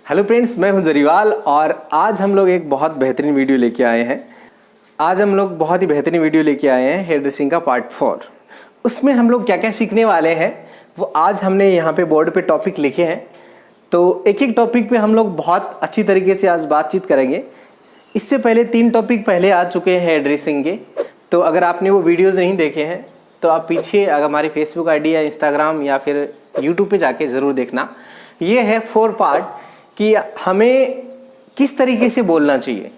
Hello friends, मैं हूं जरीवाल और आज हम लोग एक बहुत बेहतरीन वीडियो लेके आए हैं। आज हम लोग बहुत ही बेहतरीन वीडियो लेके आए हैं हेयर ड्रेसिंग का पार्ट 4। उसमें हम लोग क्या क्या सीखने वाले हैं वो आज हमने यहाँ पे बोर्ड पे टॉपिक लिखे हैं। तो एक एक टॉपिक पे हम लोग बहुत अच्छी तरीके से आज बातचीत करेंगे। इससे पहले 3 टॉपिक पहले आ चुके हैं हेयर ड्रेसिंग के, तो अगर आपने वो वीडियोज़ नहीं देखे हैं तो आप पीछे अगर हमारी फेसबुक आईडी या इंस्टाग्राम या फिर यूट्यूब पे जाके ज़रूर देखना। ये है 4 पार्ट कि हमें किस तरीके से बोलना चाहिए।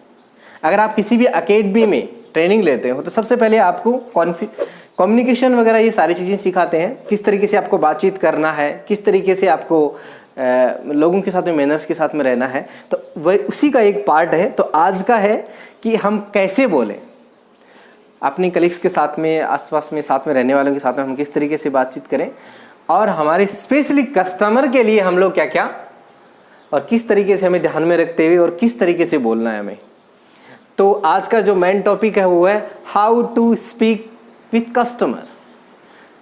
अगर आप किसी भी एकेडमी में ट्रेनिंग लेते हो तो सबसे पहले आपको कम्युनिकेशन वगैरह ये सारी चीज़ें सिखाते हैं, किस तरीके से आपको बातचीत करना है, किस तरीके से आपको लोगों के साथ में मैनर्स के साथ में रहना है। तो वही उसी का एक पार्ट है। तो आज का है कि हम कैसे बोलें, अपने कलीग्स के साथ में, आसपास में, साथ में रहने वालों के साथ में हम किस तरीके से बातचीत करें, और हमारे स्पेशली कस्टमर के लिए हम लोग क्या क्या और किस तरीके से हमें ध्यान में रखते हुए और किस तरीके से बोलना है हमें। तो आज का जो मेन टॉपिक है वो है how to speak with customer.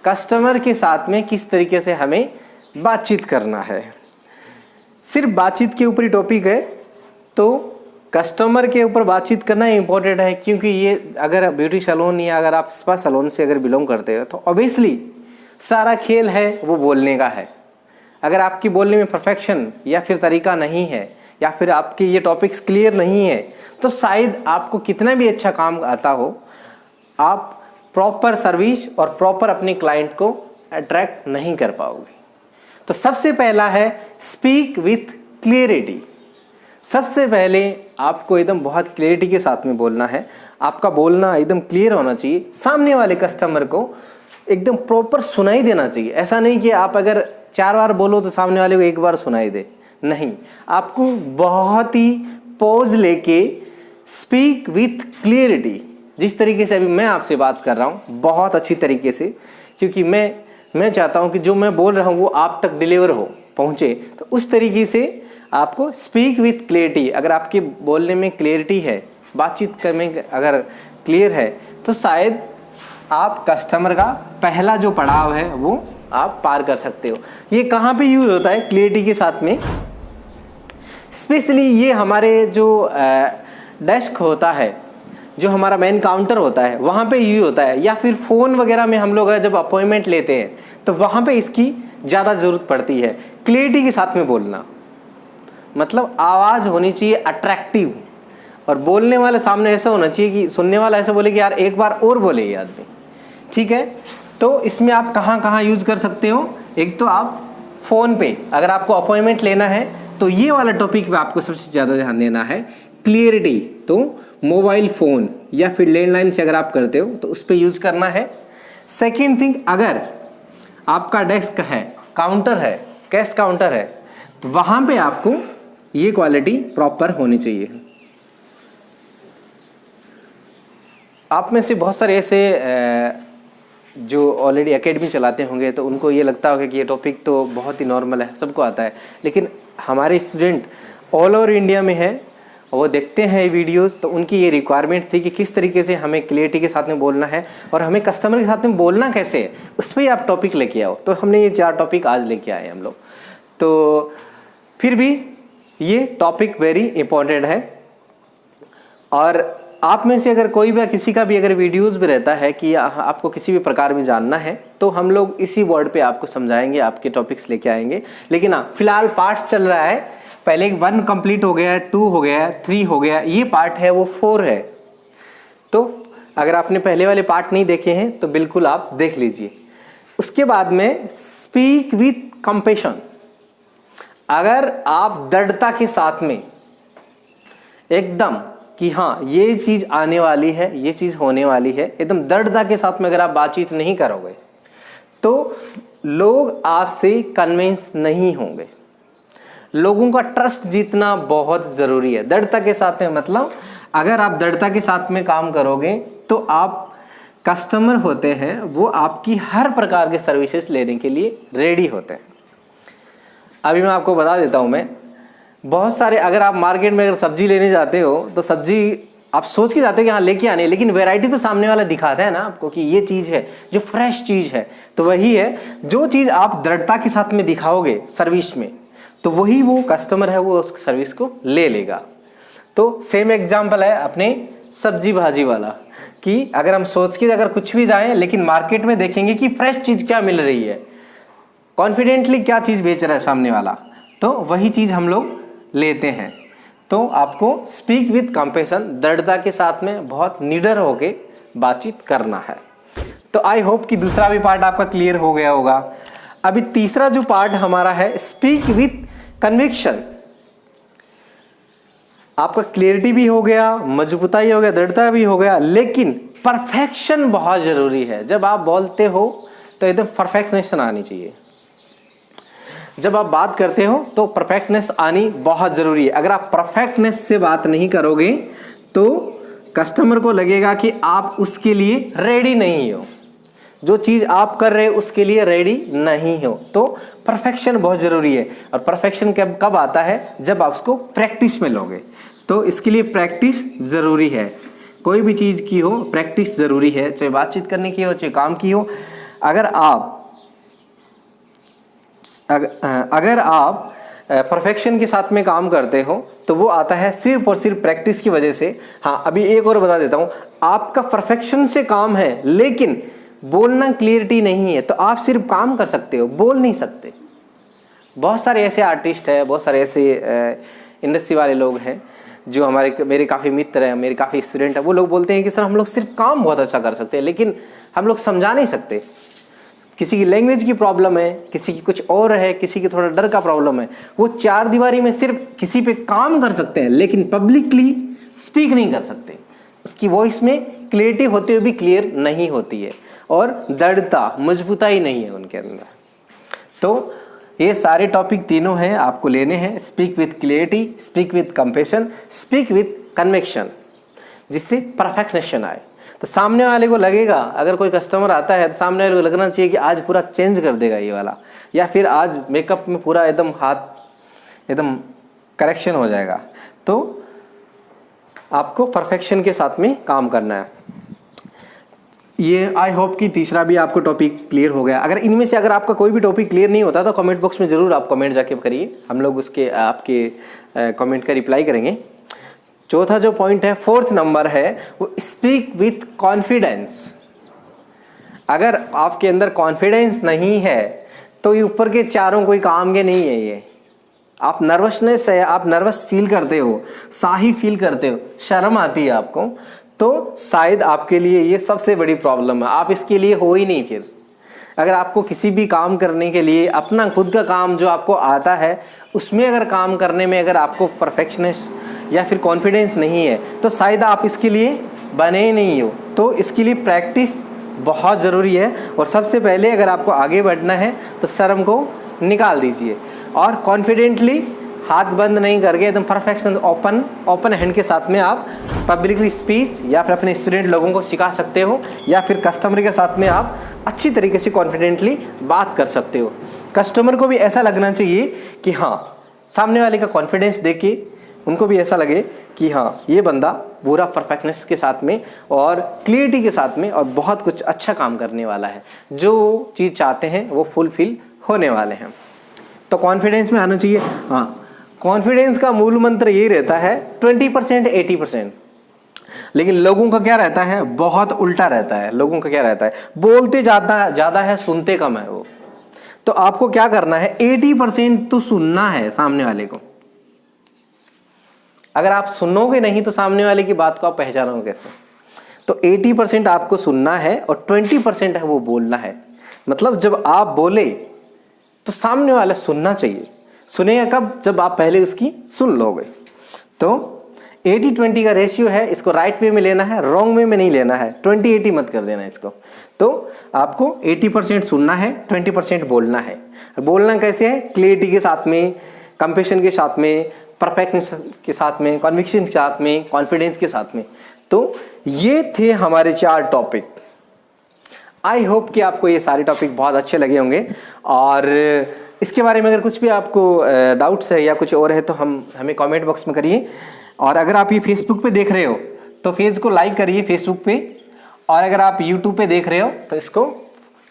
Customer के साथ में किस तरीके से हमें बातचीत करना है। सिर्फ बातचीत के ऊपर ही टॉपिक है, तो कस्टमर के ऊपर बातचीत करना इम्पोर्टेंट है, क्योंकि ये अगर ब्यूटी सैलून या अगर आप स्पा सैलून से अगर बिलोंग करते हो तो ऑब्वियसली सारा खेल है वो बोलने का है। अगर आपकी बोलने में परफेक्शन या फिर तरीका नहीं है या फिर आपके ये टॉपिक्स क्लियर नहीं है तो शायद आपको कितना भी अच्छा काम आता हो, आप प्रॉपर सर्विस और प्रॉपर अपने क्लाइंट को अट्रैक्ट नहीं कर पाओगे। तो सबसे पहला है स्पीक विथ क्लियरिटी। सबसे पहले आपको एकदम बहुत क्लियरिटी के साथ में बोलना है। आपका बोलना एकदम क्लियर होना चाहिए, सामने वाले कस्टमर को एकदम प्रॉपर सुनाई देना चाहिए। ऐसा नहीं कि आप अगर 4 बार बोलो तो सामने वाले को 1 बार सुनाई दे, नहीं, आपको बहुत ही पॉज लेके स्पीक विथ क्लियरिटी, जिस तरीके से अभी मैं आपसे बात कर रहा हूँ बहुत अच्छी तरीके से, क्योंकि मैं चाहता हूँ कि जो मैं बोल रहा हूँ वो आप तक डिलीवर हो, पहुँचे। तो उस तरीके से आपको स्पीक विथ क्लियरिटी, अगर आपके बोलने में क्लियरिटी है, बातचीत करने में अगर क्लियर है, तो शायद आप कस्टमर का पहला जो पड़ाव है वो आप पार कर सकते हो। ये कहाँ पे यूज होता है क्लियरिटी के साथ में? स्पेशली ये हमारे जो डेस्क होता है, जो हमारा मेन काउंटर होता है, वहाँ पे यूज होता है, या फिर फ़ोन वगैरह में हम लोग जब अपॉइंटमेंट लेते हैं तो वहाँ पे इसकी ज़्यादा ज़रूरत पड़ती है। क्लियरिटी के साथ में बोलना मतलब आवाज़ होनी चाहिए अट्रैक्टिव, और बोलने वाले सामने ऐसा होना चाहिए कि सुनने वाला ऐसा बोले कि यार एक बार और बोले ये आदमी। ठीक है, तो इसमें आप कहाँ कहाँ यूज़ कर सकते हो? एक तो आप फ़ोन पे अगर आपको अपॉइंटमेंट लेना है तो ये वाला टॉपिक पे आपको सबसे ज़्यादा ध्यान देना है, क्लियरिटी। तो मोबाइल फ़ोन या फिर लैंडलाइन से अगर आप करते हो तो उस पर यूज़ करना है। सेकेंड थिंग, अगर आपका डेस्क है, काउंटर है, कैश काउंटर है, तो वहाँ पे आपको ये क्वालिटी प्रॉपर होनी चाहिए। आप में से बहुत सारे ऐसे जो ऑलरेडी एकेडमी चलाते होंगे तो उनको ये लगता होगा कि ये टॉपिक तो बहुत ही नॉर्मल है, सबको आता है, लेकिन हमारे स्टूडेंट ऑल ओवर इंडिया में है, वो देखते हैं वीडियोस, तो उनकी ये रिक्वायरमेंट थी कि किस तरीके से हमें क्लियरिटी के साथ में बोलना है और हमें कस्टमर के साथ में बोलना कैसे है, उस पर आप टॉपिक लेके आओ। तो हमने ये 4 टॉपिक आज लेके आए हम लोग। तो फिर भी ये टॉपिक वेरी इंपॉर्टेंट है, और आप में से अगर कोई भी किसी का भी अगर वीडियोस भी रहता है कि आपको किसी भी प्रकार में जानना है तो हम लोग इसी वर्ड पे आपको समझाएंगे, आपके टॉपिक्स लेके आएंगे। लेकिन हाँ, फिलहाल पार्ट्स चल रहा है, पहले 1 कंप्लीट हो गया, 2 हो गया, 3 हो गया, ये पार्ट है वो 4 है। तो अगर आपने पहले वाले पार्ट नहीं देखे हैं तो बिल्कुल आप देख लीजिए। उसके बाद में स्पीक विथ कंपैशन। अगर आप दृढ़ता के साथ में एकदम कि हाँ ये चीज़ आने वाली है, ये चीज़ होने वाली है, एकदम दृढ़ता के साथ में अगर आप बातचीत नहीं करोगे तो लोग आपसे कन्विंस नहीं होंगे। लोगों का ट्रस्ट जीतना बहुत ज़रूरी है। दृढ़ता के साथ में मतलब अगर आप दृढ़ता के साथ में काम करोगे तो आप कस्टमर होते हैं वो आपकी हर प्रकार के सर्विसेज लेने के लिए रेडी होते हैं। अभी मैं आपको बता देता हूँ, मैं बहुत सारे, अगर आप मार्केट में अगर सब्जी लेने जाते हो तो सब्जी आप सोच के जाते हो कि हाँ लेके आने, लेकिन वैरायटी तो सामने वाला दिखाता है ना आपको कि ये चीज़ है जो फ्रेश चीज़ है। तो वही है, जो चीज़ आप दृढ़ता के साथ में दिखाओगे सर्विस में, तो वही वो कस्टमर है वो उस सर्विस को ले लेगा। तो सेम एग्जाम्पल है अपने सब्जी भाजी वाला कि अगर हम सोच के अगर कुछ भी जाएं लेकिन मार्केट में देखेंगे कि फ्रेश चीज़ क्या मिल रही है, कॉन्फिडेंटली क्या चीज़ बेच रहा है सामने वाला, तो वही चीज़ हम लोग लेते हैं। तो आपको स्पीक विथ कंपैशन, दृढ़ता के साथ में बहुत निडर होके बातचीत करना है। तो आई होप कि दूसरा भी पार्ट आपका क्लियर हो गया होगा। अभी तीसरा जो पार्ट हमारा है स्पीक विथ कन्विक्शन। आपका क्लियरिटी भी हो गया, मजबूताई हो गया, दृढ़ता भी हो गया, लेकिन परफेक्शन बहुत जरूरी है। जब आप बोलते हो तो एकदम परफेक्शनेशन आनी चाहिए। जब आप बात करते हो तो परफेक्टनेस आनी बहुत जरूरी है। अगर आप परफेक्टनेस से बात नहीं करोगे तो कस्टमर को लगेगा कि आप उसके लिए रेडी नहीं हो, जो चीज आप कर रहे हो उसके लिए रेडी नहीं हो। तो परफेक्शन बहुत जरूरी है। और परफेक्शन कब आता है? जब आप उसको प्रैक्टिस में लोगे। तो इसके लिए प्रैक्टिस जरूरी है। कोई भी चीज की हो प्रैक्टिस जरूरी है, चाहे बातचीत करने की हो चाहे काम की हो। अगर आप परफेक्शन के साथ में काम करते हो तो वो आता है सिर्फ और सिर्फ प्रैक्टिस की वजह से। हाँ, अभी एक और बता देता हूँ, आपका परफेक्शन से काम है लेकिन बोलना क्लियरिटी नहीं है तो आप सिर्फ काम कर सकते हो, बोल नहीं सकते। बहुत सारे ऐसे आर्टिस्ट हैं, बहुत सारे ऐसे इंडस्ट्री वाले लोग हैं जो मेरे काफ़ी मित्र हैं, मेरे काफ़ी स्टूडेंट हैं। वो लोग बोलते हैं कि सर हम लोग सिर्फ काम बहुत अच्छा कर सकते हैं लेकिन हम लोग समझा नहीं सकते। किसी की लैंग्वेज की प्रॉब्लम है, किसी की कुछ और है, किसी की थोड़ा डर का प्रॉब्लम है। वो चार दीवारी में सिर्फ किसी पे काम कर सकते हैं लेकिन पब्लिकली स्पीक नहीं कर सकते। उसकी वॉइस में क्लियरिटी होते हुए भी क्लियर नहीं होती है और दृढ़ता, मजबूताई नहीं है उनके अंदर। तो ये सारे टॉपिक तीनों हैं, आपको लेने हैं। Speak with clarity, speak with compassion, speak with conviction, जिससे परफेक्शनेशन आए। तो सामने वाले को लगेगा, अगर कोई कस्टमर आता है तो सामने वाले को लगना चाहिए कि आज पूरा चेंज कर देगा ये वाला, या फिर आज मेकअप में पूरा एकदम हाथ एकदम करेक्शन हो जाएगा। तो आपको परफेक्शन के साथ में काम करना है। ये आई होप कि तीसरा भी आपको टॉपिक क्लियर हो गया। अगर इनमें से अगर आपका कोई भी टॉपिक क्लियर नहीं होता तो कमेंट बॉक्स में ज़रूर आप कमेंट जाके करिए, हम लोग उसके आपके कमेंट का रिप्लाई करेंगे। चौथा जो पॉइंट है, फोर्थ नंबर है, वो स्पीक विथ कॉन्फिडेंस। अगर आपके अंदर कॉन्फिडेंस नहीं है तो ये ऊपर के चारों कोई काम के नहीं है। ये आप नर्वसनेस है, आप नर्वस फील करते हो, शाही फील करते हो, शर्म आती है आपको, तो शायद आपके लिए ये सबसे बड़ी प्रॉब्लम है। आप इसके लिए हो ही नहीं। फिर अगर आपको किसी भी काम करने के लिए अपना खुद का काम जो आपको आता है उसमें अगर काम करने में अगर आपको परफेक्शनेस या फिर कॉन्फिडेंस नहीं है तो शायद आप इसके लिए बने ही नहीं हो। तो इसके लिए प्रैक्टिस बहुत ज़रूरी है। और सबसे पहले अगर आपको आगे बढ़ना है तो शर्म को निकाल दीजिए और कॉन्फिडेंटली हाथ बंद नहीं करके एकदम परफेक्शन ओपन हैंड के साथ में आप पब्लिकली स्पीच या फिर अपने स्टूडेंट लोगों को सिखा सकते हो, या फिर कस्टमर के साथ में आप अच्छी तरीके से कॉन्फिडेंटली बात कर सकते हो। कस्टमर को भी ऐसा लगना चाहिए कि हाँ, सामने वाले का कॉन्फिडेंस देख के उनको भी ऐसा लगे कि हाँ, ये बंदा पूरा परफेक्टनेस के साथ में और क्लियरिटी के साथ में और बहुत कुछ अच्छा काम करने वाला है। जो चीज़ चाहते हैं वो फुलफिल होने वाले हैं। तो कॉन्फिडेंस में आना चाहिए। हाँ, कॉन्फिडेंस का मूल मंत्र ये रहता है 20% 80%। लेकिन लोगों का क्या रहता है? बहुत उल्टा रहता है। लोगों का क्या रहता है? बोलते ज़्यादा है, सुनते कम है वो। तो आपको क्या करना है? 80% तो सुनना है सामने वाले को। अगर आप सुनोगे नहीं तो सामने वाले की बात को आप पहचानोगे कैसे? तो 80% आपको सुनना है और 20% है वो बोलना है। मतलब जब आप बोले तो सामने वाला सुनना चाहिए। सुनेगा कब? जब आप पहले उसकी सुन लोगे। तो 80-20 का रेशियो है, इसको राइट वे में लेना है, रॉन्ग वे में नहीं लेना है। 20-80 मत कर देना इसको। तो आपको 80% सुनना है, 20% बोलना है। बोलना कैसे है? क्लियरिटी के साथ में, कंपैशन के साथ में, परफेक्शन के साथ में, कन्विक्शन के साथ में, कॉन्फिडेंस के साथ में। तो ये थे हमारे 4 टॉपिक। आई होप कि आपको ये सारे टॉपिक बहुत अच्छे लगे होंगे। और इसके बारे में अगर कुछ भी आपको डाउट्स है या कुछ और है तो हमें कमेंट बॉक्स में करिए। और अगर आप ये फेसबुक पे देख रहे हो तो पेज को लाइक करिए फेसबुक पे, और अगर आप यूट्यूब पे देख रहे हो तो इसको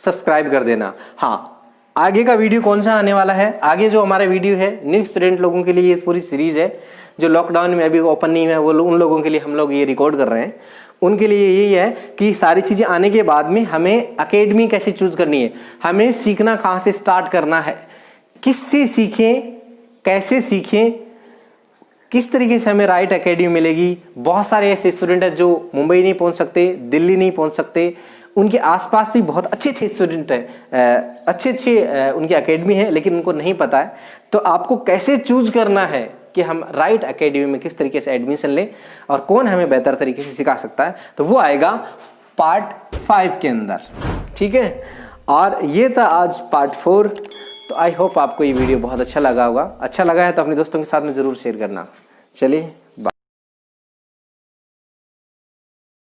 सब्सक्राइब कर देना। हाँ, आगे का वीडियो कौन सा आने वाला है, आगे जो हमारा वीडियो है न्यू स्टूडेंट लोगों के लिए ये पूरी सीरीज है, जो लॉकडाउन में अभी ओपन नहीं है वो उन लोगों के लिए हम लोग ये रिकॉर्ड कर रहे हैं। उनके लिए यही है कि सारी चीज़ें आने के बाद में हमें एकेडमी कैसे चूज करनी है, हमें सीखना कहाँ से स्टार्ट करना है, किससे सीखें, कैसे सीखें, किस तरीके से हमें राइट एकेडमी मिलेगी। बहुत सारे ऐसे स्टूडेंट हैं जो मुंबई नहीं पहुंच सकते, दिल्ली नहीं पहुंच सकते, उनके आसपास भी बहुत अच्छे स्टूडेंट हैं, अच्छे उनकी एकेडमी है, लेकिन उनको नहीं पता है। तो आपको कैसे चूज करना है कि हम राइट एकेडमी में किस तरीके से एडमिशन लें और कौन हमें बेहतर तरीके से सिखा सकता है, तो वो आएगा पार्ट 5 के अंदर, ठीक है। और ये था आज पार्ट 4। तो आई होप आपको ये वीडियो बहुत अच्छा लगा होगा। अच्छा लगा है तो अपने दोस्तों के साथ में ज़रूर शेयर करना। चलिए।